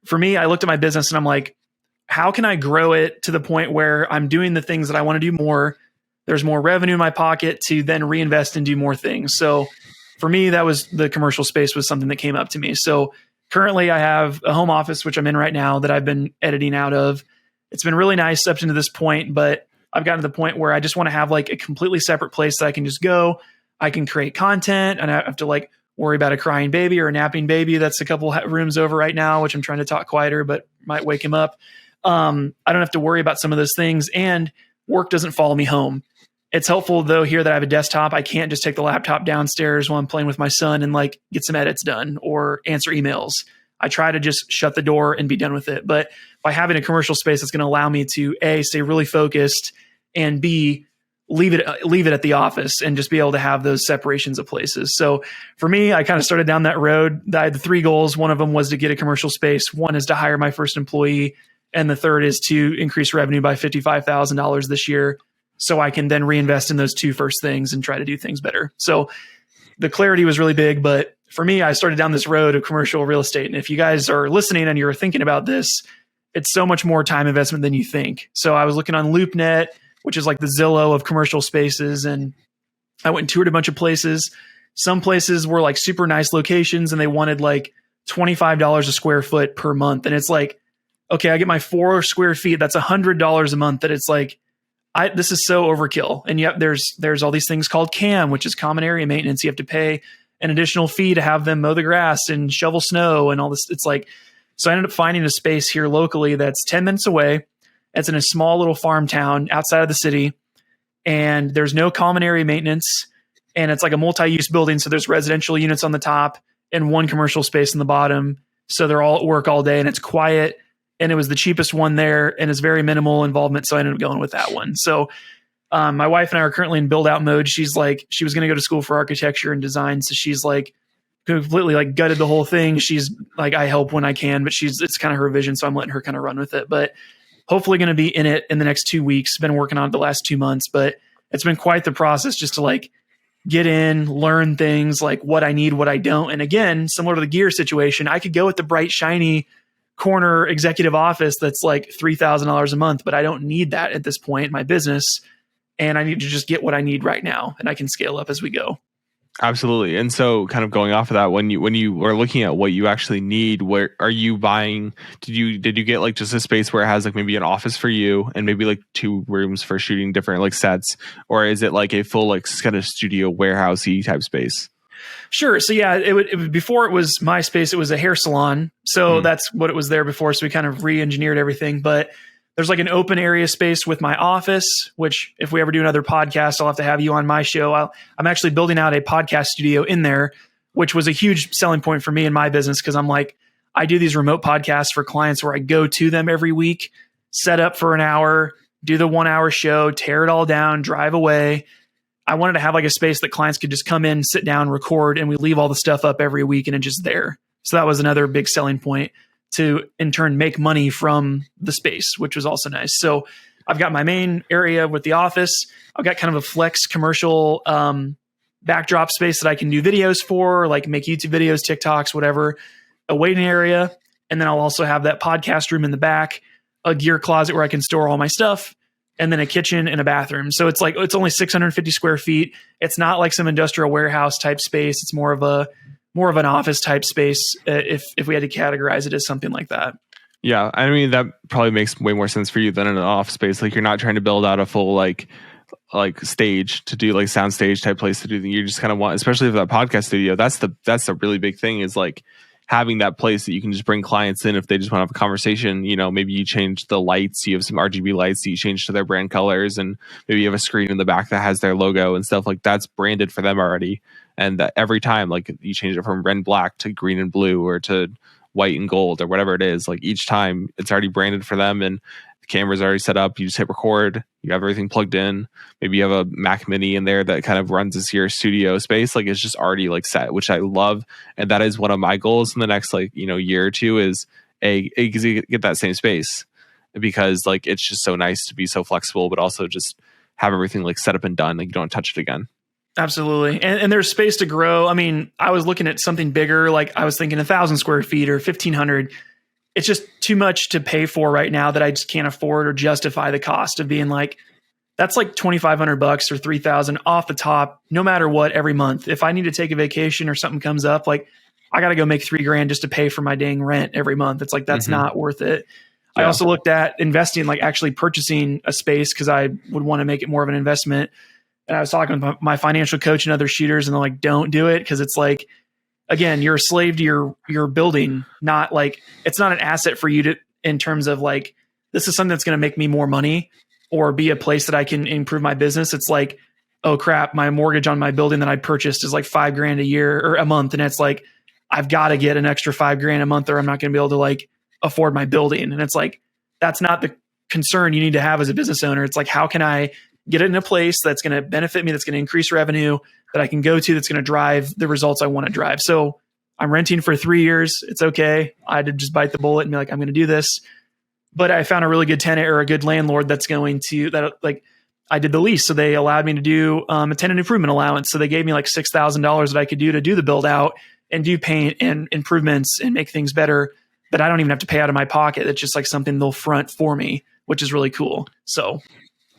for me, I looked at my business and I'm like, how can I grow it to the point where I'm doing the things that I want to do more? There's more revenue in my pocket to then reinvest and do more things. So for me, that was the commercial space was something that came up to me. So currently I have a home office, which I'm in right now, that I've been editing out of. It's been really nice up to this point, but I've gotten to the point where I just want to have like a completely separate place that I can just go. I can create content, and I have to like worry about a crying baby or a napping baby that's a couple rooms over right now, which I'm trying to talk quieter, but might wake him up. I don't have to worry about some of those things, and work doesn't follow me home. It's helpful though here that I have a desktop. I can't just take the laptop downstairs while I'm playing with my son and like get some edits done or answer emails. I try to just shut the door and be done with it. But by having a commercial space, it's going to allow me to A, stay really focused, and B, leave it at the office and just be able to have those separations of places. So for me, I kind of started down that road. I had the 3 goals. One of them was to get a commercial space. One is to hire my first employee. And the third is to increase revenue by $55,000 this year, so I can then reinvest in those 2 first things and try to do things better. So the clarity was really big, but for me, I started down this road of commercial real estate. And if you guys are listening and you're thinking about this, it's so much more time investment than you think. So I was looking on LoopNet, which is like the Zillow of commercial spaces. And I went and toured a bunch of places. Some places were like super nice locations and they wanted like $25 a square foot per month. And it's like, okay, I get my 4 square feet. That's $100 a month. That it's like, this is so overkill. And yet there's all these things called CAM, which is common area maintenance. You have to pay an additional fee to have them mow the grass and shovel snow and all this. It's like, so I ended up finding a space here locally that's 10 minutes away. It's in a small little farm town outside of the city, and there's no common area maintenance. And it's like a multi-use building. So there's residential units on the top and 1 commercial space in the bottom. So they're all at work all day and it's quiet. And it was the cheapest one there and it's very minimal involvement. So I ended up going with that one. So my wife and I are currently in build out mode. She's like, she was going to go to school for architecture and design. So she's like completely like gutted the whole thing. She's like, I help when I can, but it's kind of her vision. So I'm letting her kind of run with it, but hopefully going to be in it in the next 2 weeks. Been working on it the last 2 months, but it's been quite the process just to like get in, learn things like what I need, what I don't. And again, similar to the gear situation, I could go with the bright, shiny corner executive office that's like $3,000 a month, but I don't need that at this point in my business. And I need to just get what I need right now, and I can scale up as we go. Absolutely. And so kind of going off of that, when you were looking at what you actually need, where are you buying? Did you get like just a space where it has like maybe an office for you and maybe like 2 rooms for shooting different like sets? Or is it like a full like kind of studio warehousey type space? Sure. So yeah, it would before it was my space, it was a hair salon. So that's what it was there before. So we kind of re-engineered everything, but there's like an open area space with my office, which if we ever do another podcast, I'll have to have you on my show. I'm actually building out a podcast studio in there, which was a huge selling point for me in my business. Cause I'm like, I do these remote podcasts for clients where I go to them every week, set up for an hour, do the 1 hour show, tear it all down, drive away. I wanted to have like a space that clients could just come in, sit down, record, and we leave all the stuff up every week and it's just there. So that was another big selling point to in turn make money from the space, which was also nice. So I've got my main area with the office. I've got kind of a flex commercial backdrop space that I can do videos for, like make YouTube videos, TikToks, whatever, a waiting area. And then I'll also have that podcast room in the back, a gear closet where I can store all my stuff, and then a kitchen and a bathroom. So it's like, it's only 650 square feet. It's not like some industrial warehouse type space. It's more of an office type space. If we had to categorize it as something like that. Yeah. I mean, that probably makes way more sense for you than an office space. Like you're not trying to build out a full, like stage to do like sound stage type place to do. You just kind of want, especially for that podcast studio. That's a really big thing, is like having that place that you can just bring clients in if they just want to have a conversation. You know, maybe you change the lights, you have some RGB lights that you change to their brand colors, and maybe you have a screen in the back that has their logo and stuff like that's branded for them already. And that every time, like you change it from red and black to green and blue or to white and gold or whatever it is, like each time it's already branded for them and the camera's already set up. You just hit record, you have everything plugged in. Maybe you have a Mac Mini in there that kind of runs as your studio space. Like it's just already like set, which I love. And that is one of my goals in the next year or two is get that same space, because like it's just so nice to be so flexible, but also just have everything like set up and done. Like you don't touch it again. Absolutely. And there's space to grow. I mean, I was looking at something bigger, like I was thinking 1,000 square feet or 1,500. It's just too much to pay for right now that I just can't afford or justify the cost of being like, that's like $2,500 or $3,000 off the top, no matter what, every month. If I need to take a vacation or something comes up, like I got to go make $3,000 just to pay for my dang rent every month. It's like, that's not worth it. Yeah. I also looked at investing, like actually purchasing a space, because I would want to make it more of an investment. And I was talking with my financial coach and other shooters, and they're like, don't do it. Cause it's like, again, you're a slave to your building, not like, it's not an asset for you to, in terms of like, this is something that's going to make me more money or be a place that I can improve my business. It's like, oh crap, my mortgage on my building that I purchased is like $5,000 a year or a month. And it's like, I've got to get an extra $5,000 a month or I'm not going to be able to like afford my building. And it's like, that's not the concern you need to have as a business owner. It's like, how can I get it in a place that's going to benefit me, that's going to increase revenue, that I can go to, that's going to drive the results I want to drive. So I'm renting for 3 years. It's okay. I had to just bite the bullet and be like, I'm going to do this. But I found a really good tenant or a good landlord that's going to, that like, I did the lease. So they allowed me to do a tenant improvement allowance. So they gave me like $6,000 that I could do to do the build out and do paint and improvements and make things better that I don't even have to pay out of my pocket. It's just like something they'll front for me, which is really cool. So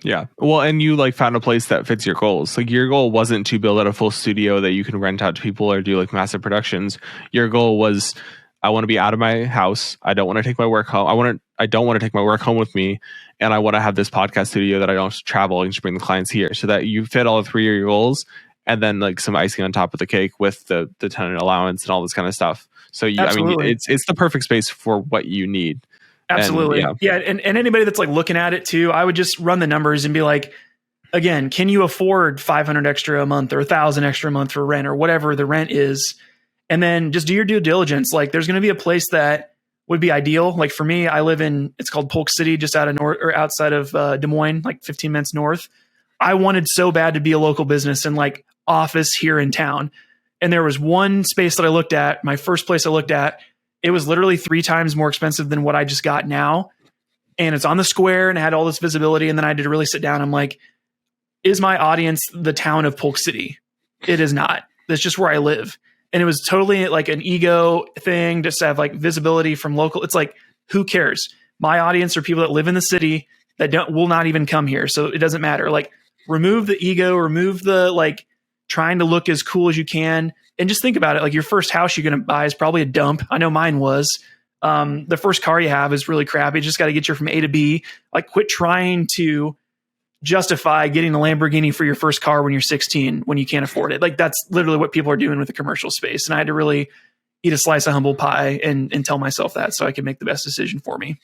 yeah. Well, and you like found a place that fits your goals. Like your goal wasn't to build out a full studio that you can rent out to people or do like massive productions. Your goal was, I want to be out of my house. I don't want to take my work home. I don't want to take my work home with me. And I want to have this podcast studio that I don't have to travel and just bring the clients here, so that you fit all 3 of your goals. And then like some icing on top of the cake with the tenant allowance and all this kind of stuff. So you, I mean, it's the perfect space for what you need. Absolutely. And, yeah. And anybody that's like looking at it too, I would just run the numbers and be like, again, can you afford 500 extra a month or 1,000 extra a month for rent or whatever the rent is? And then just do your due diligence. Like there's going to be a place that would be ideal. Like for me, I live in, it's called Polk City, just out of north or outside of Des Moines, like 15 minutes north. I wanted so bad to be a local business and like office here in town. And there was one space that I looked at, my first place I looked at, it was literally 3 times more expensive than what I just got now. And it's on the square and it had all this visibility. And then I had to really sit down. I'm like, is my audience the town of Polk City? It is not. That's just where I live. And it was totally like an ego thing, just to have like visibility from local. It's like, who cares? My audience are people that live in the city that will not even come here. So it doesn't matter. Like remove the ego, remove the like trying to look as cool as you can. And just think about it. Like your first house you're going to buy is probably a dump. I know mine was. The first car you have is really crappy. Just got to get you from A to B. Like quit trying to justify getting a Lamborghini for your first car when you're 16, when you can't afford it. Like that's literally what people are doing with the commercial space. And I had to really eat a slice of humble pie and tell myself that so I could make the best decision for me.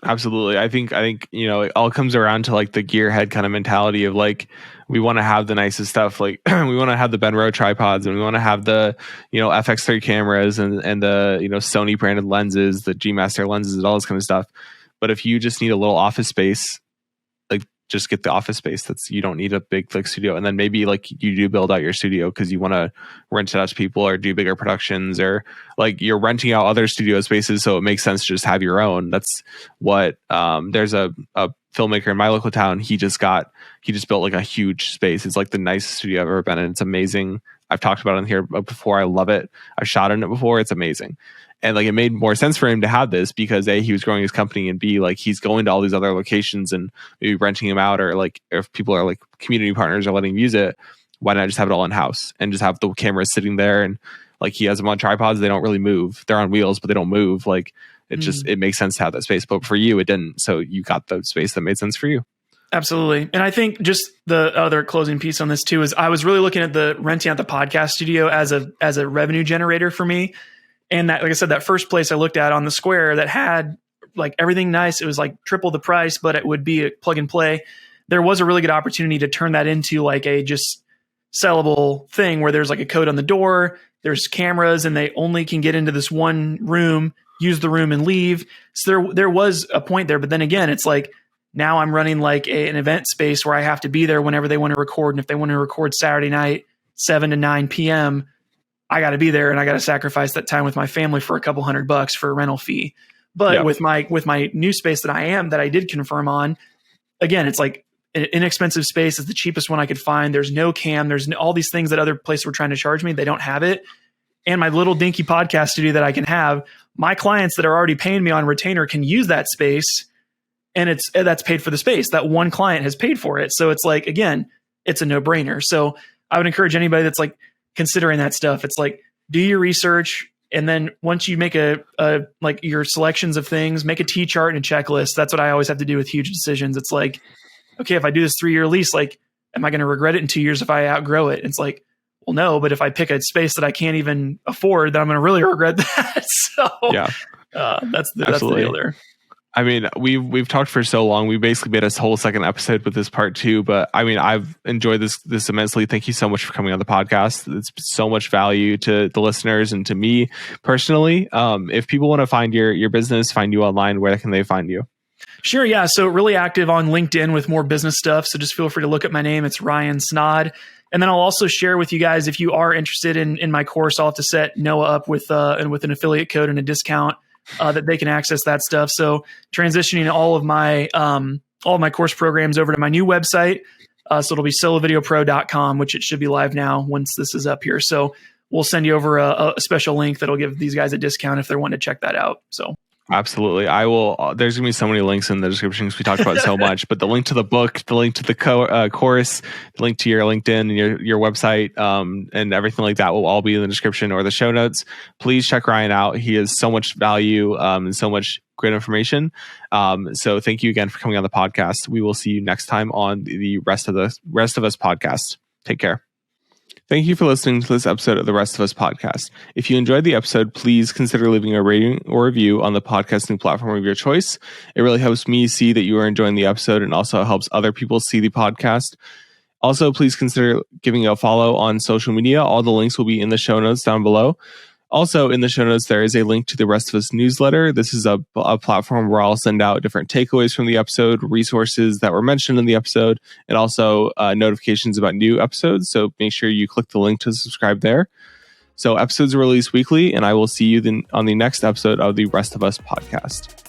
Absolutely. I think, you know, it all comes around to like the gearhead kind of mentality of like, we want to have the nicest stuff. Like we want to have the Benro tripods and we want to have the, you know, FX3 cameras and the, you know, Sony branded lenses, the G Master lenses and all this kind of stuff. But if you just need a little office space, like just get the office space. You don't need a big like studio. And then maybe like you do build out your studio because you want to rent it out to people or do bigger productions, or like you're renting out other studio spaces. So it makes sense to just have your own. That's what, there's a filmmaker in my local town. He just built like a huge space. It's like the nicest studio I've ever been in. It's amazing. I've talked about it in here before. I love it. I've shot in it before. It's amazing. And like it made more sense for him to have this because A, he was growing his company, and B, like he's going to all these other locations and maybe renting them out, or like if people are like community partners are letting him use it, why not just have it all in house and just have the cameras sitting there, and like he has them on tripods. They don't really move. They're on wheels, but they don't move. Like it makes sense to have that space. But for you, it didn't. So you got the space that made sense for you. Absolutely. And I think just the other closing piece on this too is I was really looking at the renting out the podcast studio as a revenue generator for me. And that, like I said, that first place I looked at on the square that had like everything nice, it was like triple the price, but it would be a plug and play. There was a really good opportunity to turn that into like a just sellable thing where there's like a code on the door, there's cameras, and they only can get into this one room, use the room and leave. So there was a point there, but then again, it's like now I'm running like an event space where I have to be there whenever they want to record. And if they want to record Saturday night, 7 to 9 p.m., I got to be there and I got to sacrifice that time with my family for a couple $100 for a rental fee. But with my new space that I did confirm on, again, it's like an inexpensive space. It's the cheapest one I could find. There's no cam. There's all these things that other places were trying to charge me. They don't have it. And my little dinky podcast studio that I can have, my clients that are already paying me on retainer can use that space, and that's paid for the space. That one client has paid for it. So it's like, again, it's a no-brainer. So I would encourage anybody that's like considering that stuff. It's like, do your research. And then once you make like your selections of things, make a T-chart and a checklist. That's what I always have to do with huge decisions. It's like, okay, if I do this 3-year lease, like, am I going to regret it in 2 years if I outgrow it? It's like, well, no, but if I pick a space that I can't even afford, then I'm going to really regret that. So that's the deal there. I mean, we've talked for so long. We basically made a whole second episode with this part 2. But I mean, I've enjoyed this immensely. Thank you so much for coming on the podcast. It's so much value to the listeners and to me personally. If people want to find your business, find you online, where can they find you? Sure, yeah. So really active on LinkedIn with more business stuff. So just feel free to look at my name. It's Ryan Snaadt. And then I'll also share with you guys, if you are interested in my course, I'll have to set Noah up with an affiliate code and a discount that they can access that stuff. So transitioning all of my course programs over to my new website. So it'll be solovideopro.com, which it should be live now once this is up here. So we'll send you over a special link that'll give these guys a discount if they're wanting to check that out. So. Absolutely. I will. There's going to be so many links in the description because we talked about so much, but the link to the book, the link to the course, the link to your LinkedIn and your website, and everything like that will all be in the description or the show notes. Please check Ryan out. He has so much value and so much great information. So thank you again for coming on the podcast. We will see you next time on the Rest of Us podcast. Take care. Thank you for listening to this episode of the Rest of Us podcast. If you enjoyed the episode, please consider leaving a rating or review on the podcasting platform of your choice. It really helps me see that you are enjoying the episode and also helps other people see the podcast. Also, please consider giving a follow on social media. All the links will be in the show notes down below. Also, in the show notes, there is a link to the Rest of Us newsletter. This is a platform where I'll send out different takeaways from the episode, resources that were mentioned in the episode, and also notifications about new episodes. So make sure you click the link to subscribe there. So episodes are released weekly, and I will see you then on the next episode of the Rest of Us podcast.